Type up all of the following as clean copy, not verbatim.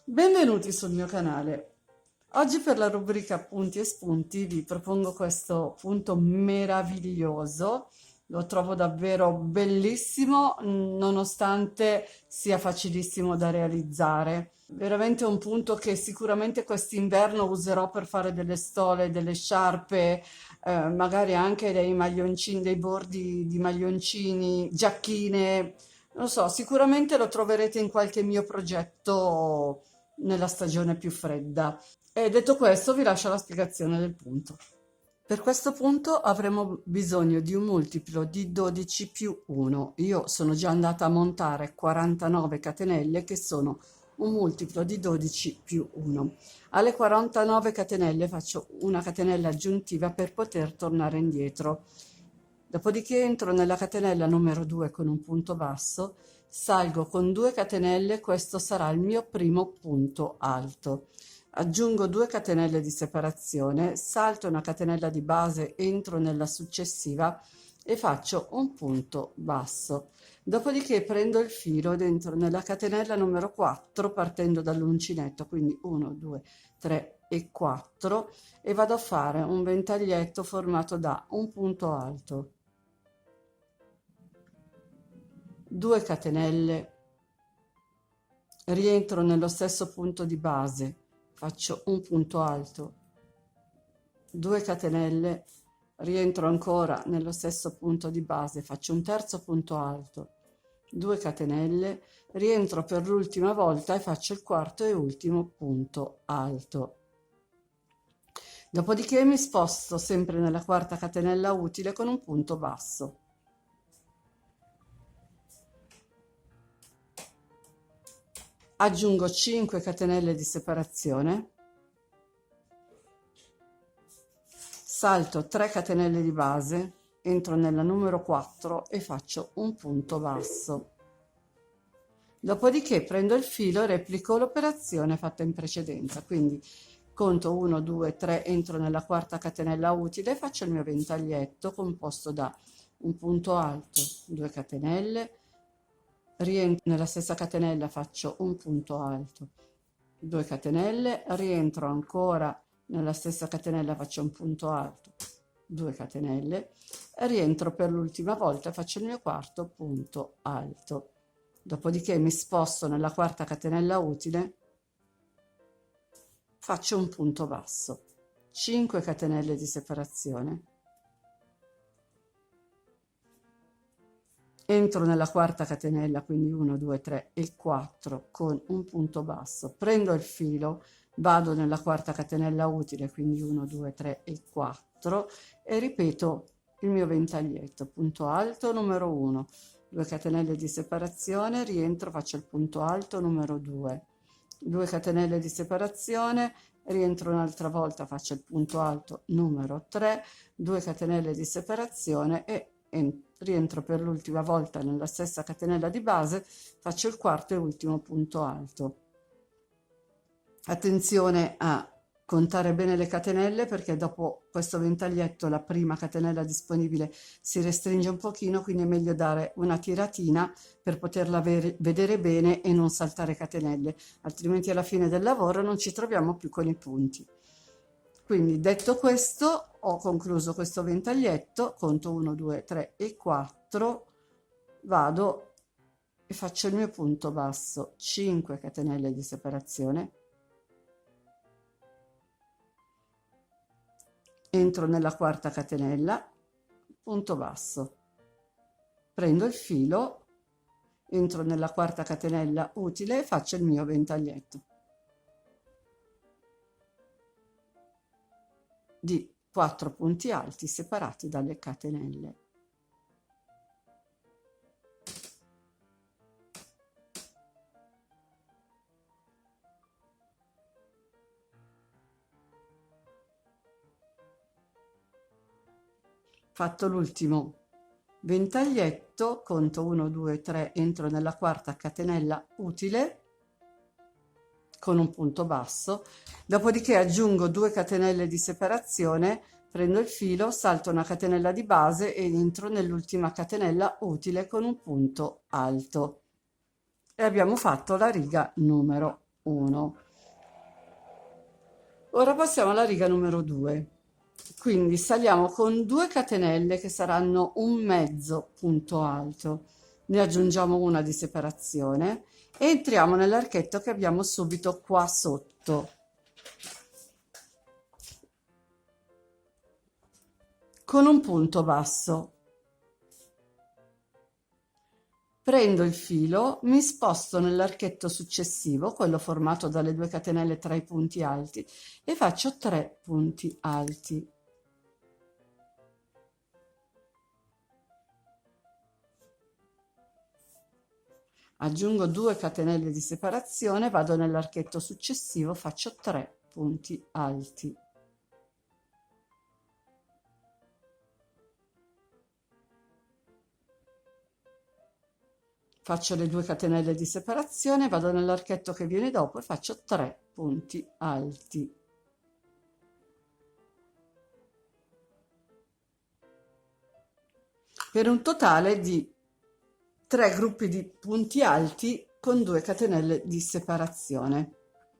Benvenuti sul mio canale. Oggi per la rubrica punti e spunti vi propongo questo punto meraviglioso. Lo trovo davvero bellissimo, nonostante sia facilissimo da realizzare. Veramente un punto che sicuramente quest'inverno userò per fare delle stole, delle sciarpe, magari anche dei maglioncini, dei bordi di maglioncini, giacchine. Non so, sicuramente lo troverete in qualche mio progetto nella stagione più fredda. E detto questo, vi lascio la spiegazione del punto. Per questo punto avremo bisogno di un multiplo di 12 più 1. Io sono già andata a montare 49 catenelle che sono un multiplo di 12 più 1. Alle 49 catenelle faccio una catenella aggiuntiva per poter tornare indietro. Dopodiché entro nella catenella numero 2 con un punto basso, salgo con 2 catenelle, questo sarà il mio primo punto alto. Aggiungo 2 catenelle di separazione, salto una catenella di base, entro nella successiva e faccio un punto basso. Dopodiché prendo il filo ed entro nella catenella numero 4 partendo dall'uncinetto, quindi 1, 2, 3 e 4 e vado a fare un ventaglietto formato da un punto alto, 2 catenelle, rientro nello stesso punto di base, faccio un punto alto, 2 catenelle, rientro ancora nello stesso punto di base, faccio un terzo punto alto, 2 catenelle, rientro per l'ultima volta e faccio il quarto e ultimo punto alto. Dopodiché mi sposto sempre nella quarta catenella utile con un punto basso. Aggiungo 5 catenelle di separazione, salto 3 catenelle di base, entro nella numero 4 e faccio un punto basso. Dopodiché prendo il filo e replico l'operazione fatta in precedenza, quindi conto 1, 2, 3, entro nella quarta catenella utile e faccio il mio ventaglietto composto da un punto alto, 2 catenelle, rientro nella stessa catenella, faccio un punto alto, 2 catenelle, rientro ancora nella stessa catenella, faccio un punto alto, 2 catenelle, e rientro per l'ultima volta e faccio il mio quarto punto alto. Dopodiché mi sposto nella quarta catenella utile, faccio un punto basso, 5 catenelle di separazione, entro nella quarta catenella, quindi 1, 2, 3 e 4 con un punto basso, prendo il filo, vado nella quarta catenella utile, quindi 1, 2, 3 e 4 e ripeto il mio ventaglietto, punto alto numero 1, 2 catenelle di separazione, rientro, faccio il punto alto numero 2, 2 catenelle di separazione, rientro un'altra volta, faccio il punto alto numero 3, 2 catenelle di separazione e rientro per l'ultima volta nella stessa catenella di base, faccio il quarto e ultimo punto alto. Attenzione a contare bene le catenelle perché dopo questo ventaglietto la prima catenella disponibile si restringe un pochino, quindi è meglio dare una tiratina per poterla vedere bene e non saltare catenelle, altrimenti alla fine del lavoro non ci troviamo più con i punti. Quindi detto questo, ho concluso questo ventaglietto, conto 1, 2, 3 e 4, vado e faccio il mio punto basso, 5 catenelle di separazione, entro nella quarta catenella, punto basso, prendo il filo, entro nella quarta catenella utile e faccio il mio ventaglietto di 4 punti alti separati dalle catenelle. Fatto l'ultimo ventaglietto, conto 1, 2, 3, entro nella quarta catenella utile con un punto basso, dopodiché aggiungo 2 catenelle di separazione, prendo il filo, salto una catenella di base e entro nell'ultima catenella utile con un punto alto e abbiamo fatto la riga numero 1. Ora passiamo alla riga numero 2, quindi saliamo con 2 catenelle che saranno un mezzo punto alto, ne aggiungiamo una di separazione e entriamo nell'archetto che abbiamo subito qua sotto con un punto basso. Prendo il filo, mi sposto nell'archetto successivo, quello formato dalle 2 catenelle tra i punti alti, e faccio 3 punti alti. Aggiungo 2 catenelle di separazione, vado nell'archetto successivo, faccio 3 punti alti. Faccio le 2 catenelle di separazione, vado nell'archetto che viene dopo e faccio 3 punti alti. Per un totale di 3 gruppi di punti alti con 2 catenelle di separazione.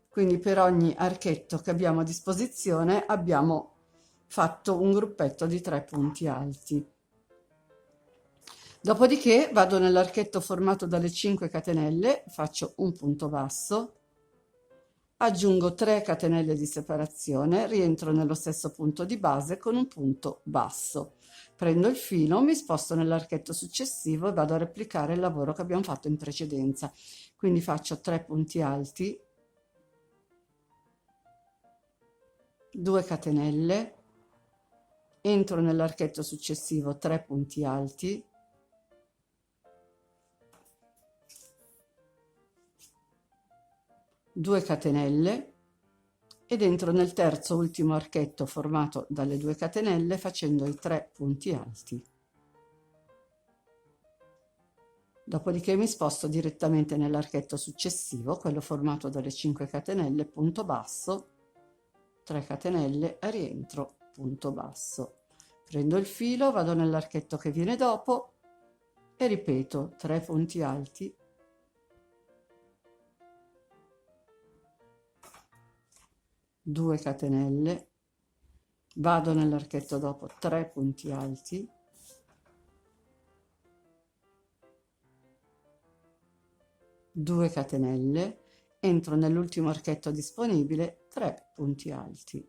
Quindi per ogni archetto che abbiamo a disposizione abbiamo fatto un gruppetto di 3 punti alti. Dopodiché vado nell'archetto formato dalle 5 catenelle, faccio un punto basso, aggiungo 3 catenelle di separazione, rientro nello stesso punto di base con un punto basso. Prendo il filo, mi sposto nell'archetto successivo e vado a replicare il lavoro che abbiamo fatto in precedenza. Quindi faccio 3 punti alti, 2 catenelle, entro nell'archetto successivo, 3 punti alti, 2 catenelle ed entro nel terzo ultimo archetto formato dalle 2 catenelle facendo i 3 punti alti. Dopodiché mi sposto direttamente nell'archetto successivo, quello formato dalle 5 catenelle, punto basso, 3 catenelle, rientro, punto basso. Prendo il filo, vado nell'archetto che viene dopo e ripeto 3 punti alti, 2 catenelle, vado nell'archetto dopo 3 punti alti, 2 catenelle, entro nell'ultimo archetto disponibile, 3 punti alti.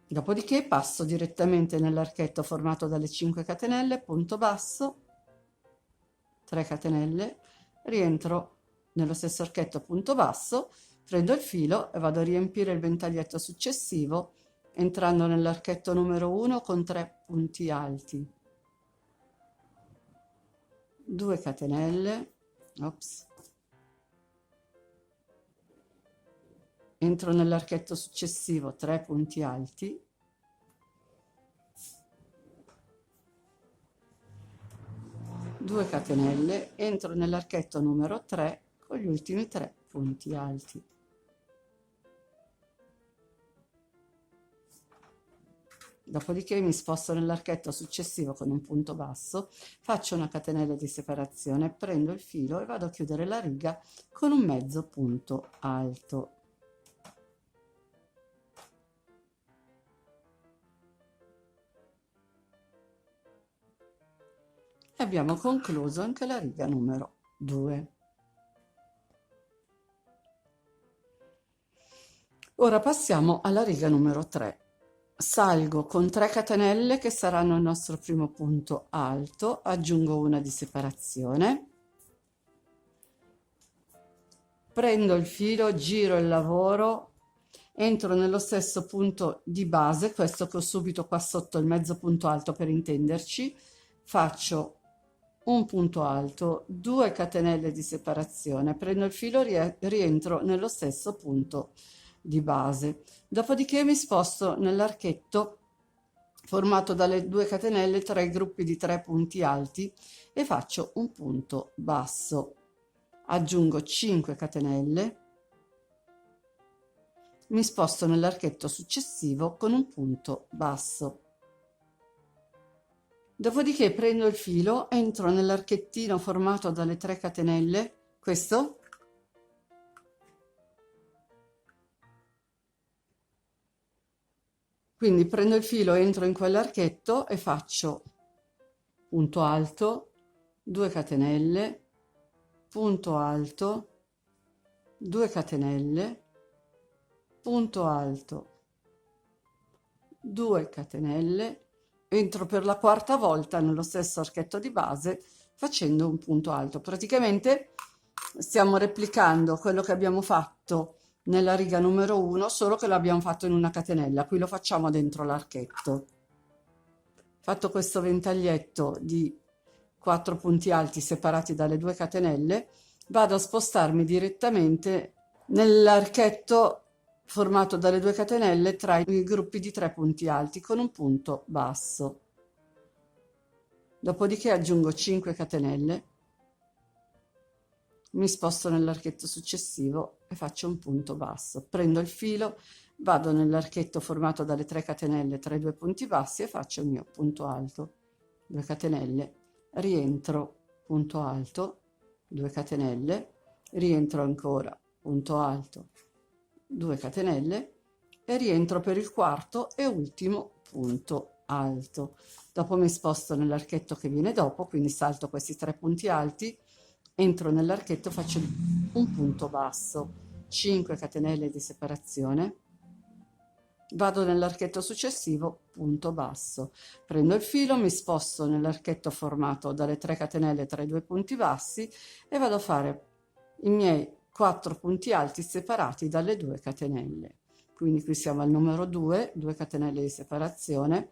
Dopodiché passo direttamente nell'archetto formato dalle 5 catenelle, punto basso, 3 catenelle, rientro nello stesso archetto punto basso, prendo il filo e vado a riempire il ventaglietto successivo entrando nell'archetto numero 1 con 3 punti alti, 2 catenelle, ops, entro nell'archetto successivo 3 punti alti, 2 catenelle, entro nell'archetto numero 3 con gli ultimi 3 punti alti. Dopodiché mi sposto nell'archetto successivo con un punto basso, faccio una catenella di separazione, prendo il filo e vado a chiudere la riga con un mezzo punto alto. E abbiamo concluso anche la riga numero 2. Ora passiamo alla riga numero 3. Salgo con 3 catenelle che saranno il nostro primo punto alto, aggiungo una di separazione, prendo il filo, giro il lavoro, entro nello stesso punto di base, questo che ho subito qua sotto, il mezzo punto alto per intenderci, faccio un punto alto, 2 catenelle di separazione, prendo il filo, rientro nello stesso punto di base. Dopodiché mi sposto nell'archetto formato dalle 2 catenelle, 3 gruppi di 3 punti alti e faccio un punto basso. Aggiungo 5 catenelle, mi sposto nell'archetto successivo con un punto basso. Dopodiché prendo il filo, entro nell'archettino formato dalle 3 catenelle, questo, quindi prendo il filo, entro in quell'archetto e faccio punto alto, 2 catenelle, punto alto, 2 catenelle, punto alto, 2 catenelle, entro per la quarta volta nello stesso archetto di base facendo un punto alto. Praticamente stiamo replicando quello che abbiamo fatto nella riga numero 1, solo che l'abbiamo fatto in una catenella. Qui lo facciamo dentro l'archetto. Fatto questo ventaglietto di 4 punti alti separati dalle 2 catenelle, vado a spostarmi direttamente nell'archetto formato dalle 2 catenelle tra i gruppi di 3 punti alti con un punto basso. Dopodiché aggiungo 5 catenelle, mi sposto nell'archetto successivo e faccio un punto basso. Prendo il filo, vado nell'archetto formato dalle 3 catenelle tra i 2 punti bassi e faccio il mio punto alto, 2 catenelle, rientro, punto alto, 2 catenelle, rientro ancora, punto alto, 2 catenelle e rientro per il quarto e ultimo punto alto. Dopo mi sposto nell'archetto che viene dopo, quindi salto questi 3 punti alti, entro nell'archetto, faccio un punto basso, 5 catenelle di separazione, vado nell'archetto successivo, punto basso, prendo il filo, mi sposto nell'archetto formato dalle 3 catenelle tra i 2 punti bassi e vado a fare i miei 4 punti alti separati dalle 2 catenelle. Quindi qui siamo al numero 2, 2 catenelle di separazione,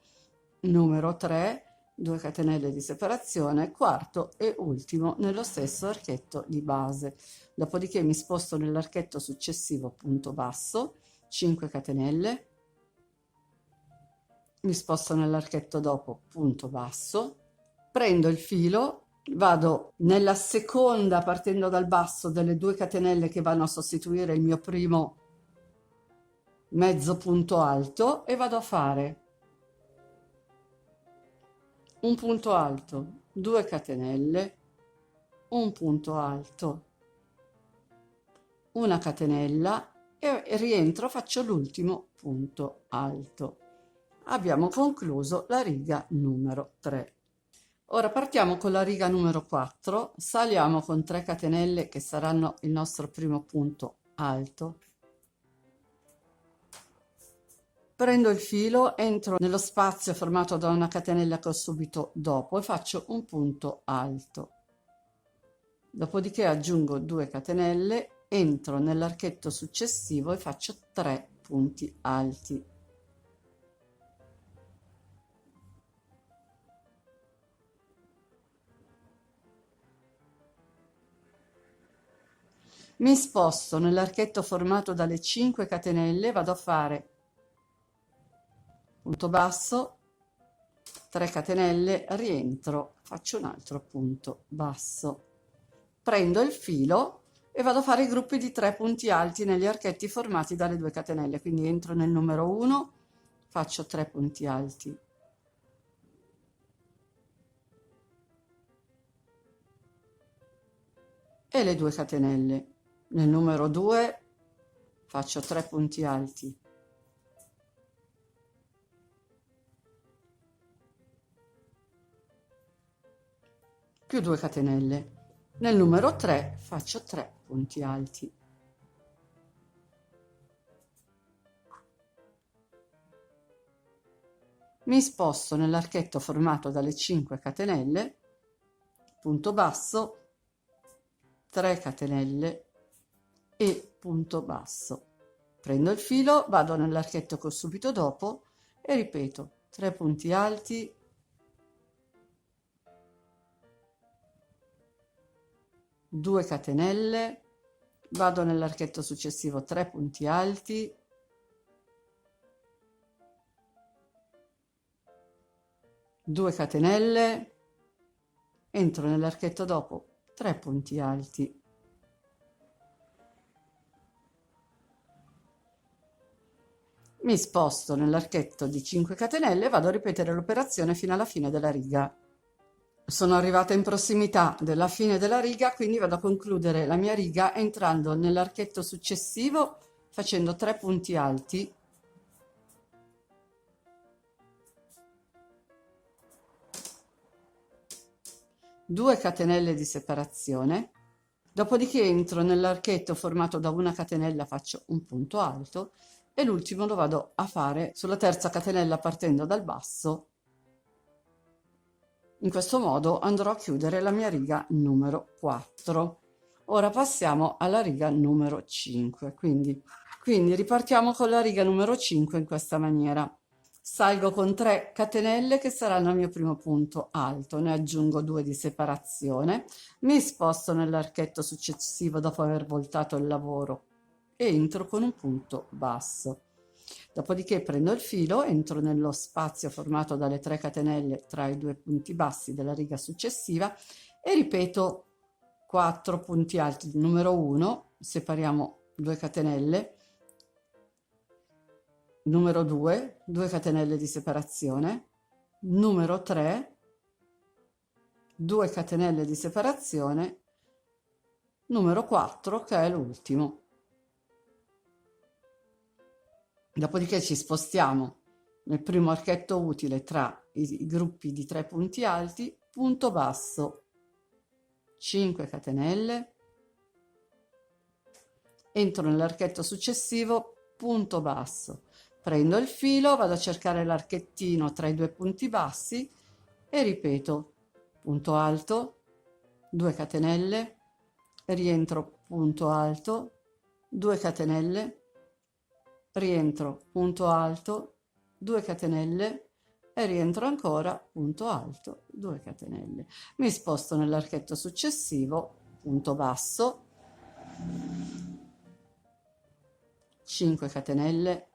numero 3, 2 catenelle di separazione, quarto e ultimo nello stesso archetto di base. Dopodiché mi sposto nell'archetto successivo, punto basso, 5 catenelle, mi sposto nell'archetto dopo, punto basso, prendo il filo, vado nella seconda partendo dal basso delle 2 catenelle che vanno a sostituire il mio primo mezzo punto alto e vado a fare un punto alto, 2 catenelle, un punto alto, una catenella e rientro, faccio l'ultimo punto alto. Abbiamo concluso la riga numero 3. Ora partiamo con la riga numero 4, saliamo con 3 catenelle che saranno il nostro primo punto alto. Prendo il filo, entro nello spazio formato da una catenella che ho subito dopo e faccio un punto alto. Dopodiché aggiungo 2 catenelle, entro nell'archetto successivo e faccio 3 punti alti. Mi sposto nell'archetto formato dalle 5 catenelle, vado a fare punto basso, 3 catenelle, rientro, faccio un altro punto basso. Prendo il filo e vado a fare i gruppi di 3 punti alti negli archetti formati dalle 2 catenelle, quindi entro nel numero 1, faccio 3 punti alti. E le 2 catenelle. Nel numero 2 faccio 3 punti alti. Più 2 catenelle. Nel numero 3 faccio 3 punti alti. Mi sposto nell'archetto formato dalle 5 catenelle, punto basso, 3 catenelle e punto basso. Prendo il filo, vado nell'archetto che ho subito dopo e ripeto 3 punti alti, 2 catenelle, vado nell'archetto successivo, 3 punti alti, 2 catenelle, entro nell'archetto dopo, 3 punti alti. mi sposto nell'archetto di 5 catenelle e vado a ripetere l'operazione fino alla fine della riga. Sono arrivata in prossimità della fine della riga, quindi vado a concludere la mia riga entrando nell'archetto successivo facendo 3 punti alti, due catenelle di separazione, dopodiché entro nell'archetto formato da una catenella, faccio un punto alto e l'ultimo lo vado a fare sulla terza catenella partendo dal basso. In questo modo andrò a chiudere la mia riga numero 4. Ora passiamo alla riga numero 5, quindi ripartiamo con la riga numero 5 in questa maniera. Salgo con 3 catenelle che saranno il mio primo punto alto, ne aggiungo 2 di separazione, mi sposto nell'archetto successivo dopo aver voltato il lavoro e entro con un punto basso. Dopodiché prendo il filo, entro nello spazio formato dalle 3 catenelle tra i 2 punti bassi della riga successiva e ripeto 4 punti alti. Numero 1, separiamo 2 catenelle, numero 2, 2 catenelle di separazione, numero 3, 2 catenelle di separazione, numero 4 che è l'ultimo. Dopodiché ci spostiamo nel primo archetto utile tra i gruppi di 3 punti alti, punto basso, 5 catenelle, entro nell'archetto successivo, punto basso, prendo il filo, vado a cercare l'archettino tra i 2 punti bassi e ripeto punto alto, 2 catenelle, rientro punto alto, 2 catenelle, rientro punto alto, 2 catenelle e rientro ancora punto alto, 2 catenelle. Mi sposto nell'archetto successivo, punto basso, 5 catenelle,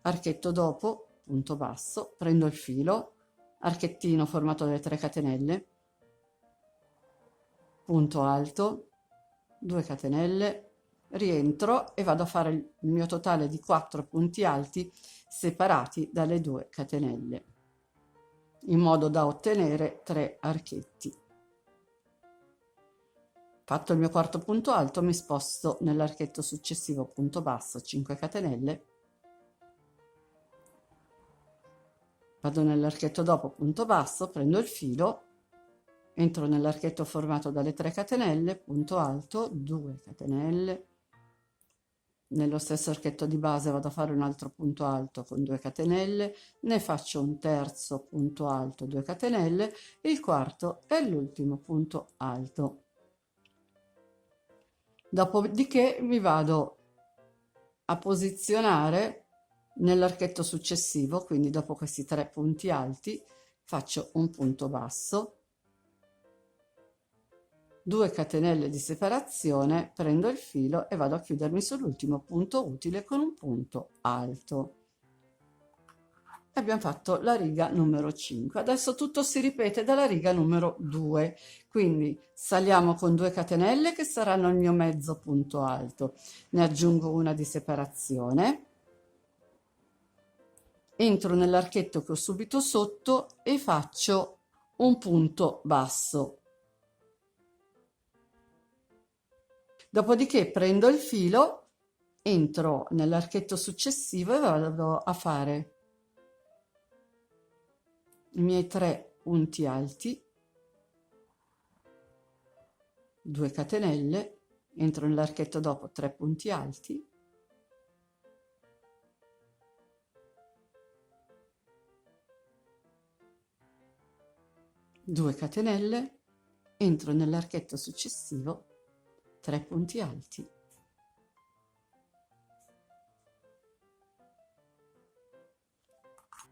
archetto dopo, punto basso, prendo il filo, archettino formato dalle 3 catenelle, punto alto, 2 catenelle, rientro e vado a fare il mio totale di 4 punti alti separati dalle 2 catenelle, in modo da ottenere 3 archetti. Fatto il mio quarto punto alto, mi sposto nell'archetto successivo, punto basso, 5 catenelle, vado nell'archetto dopo, punto basso, prendo il filo, entro nell'archetto formato dalle 3 catenelle, punto alto, 2 catenelle, nello stesso archetto di base vado a fare un altro punto alto con 2 catenelle, ne faccio un terzo punto alto, 2 catenelle, il quarto e l'ultimo punto alto. Dopodiché mi vado a posizionare nell'archetto successivo, quindi dopo questi 3 punti alti faccio un punto basso, 2 catenelle di separazione, prendo il filo e vado a chiudermi sull'ultimo punto utile con un punto alto. E abbiamo fatto la riga numero 5. Adesso tutto si ripete dalla riga numero 2, quindi saliamo con 2 catenelle che saranno il mio mezzo punto alto, ne aggiungo una di separazione, entro nell'archetto che ho subito sotto e faccio un punto basso. Dopodiché prendo il filo, entro nell'archetto successivo e vado a fare i miei 3 punti alti, 2 catenelle, entro nell'archetto dopo 3 punti alti, due catenelle, entro nell'archetto successivo, 3 punti alti.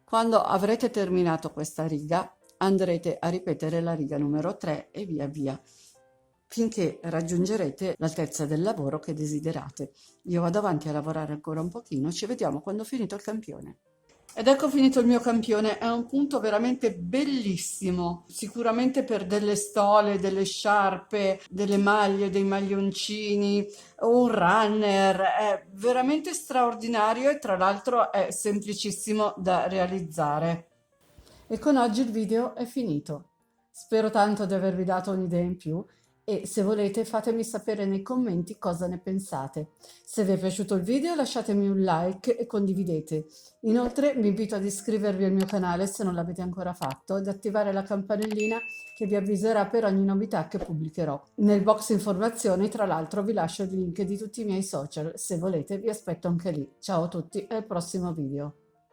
Quando avrete terminato questa riga, andrete a ripetere la riga numero 3 e via via, finché raggiungerete l'altezza del lavoro che desiderate. Io vado avanti a lavorare ancora un pochino, ci vediamo quando ho finito il campione. Ed ecco finito il mio campione, è un punto veramente bellissimo, sicuramente per delle stole, delle sciarpe, delle maglie, dei maglioncini o un runner, è veramente straordinario e tra l'altro è semplicissimo da realizzare. E con oggi il video è finito. Spero tanto di avervi dato un'idea in più e se volete fatemi sapere nei commenti cosa ne pensate. Se vi è piaciuto il video lasciatemi un like e condividete. Inoltre vi invito ad iscrivervi al mio canale se non l'avete ancora fatto ed attivare la campanellina che vi avviserà per ogni novità che pubblicherò. Nel box informazioni tra l'altro vi lascio il link di tutti i miei social, se volete vi aspetto anche lì. Ciao a tutti e al prossimo video.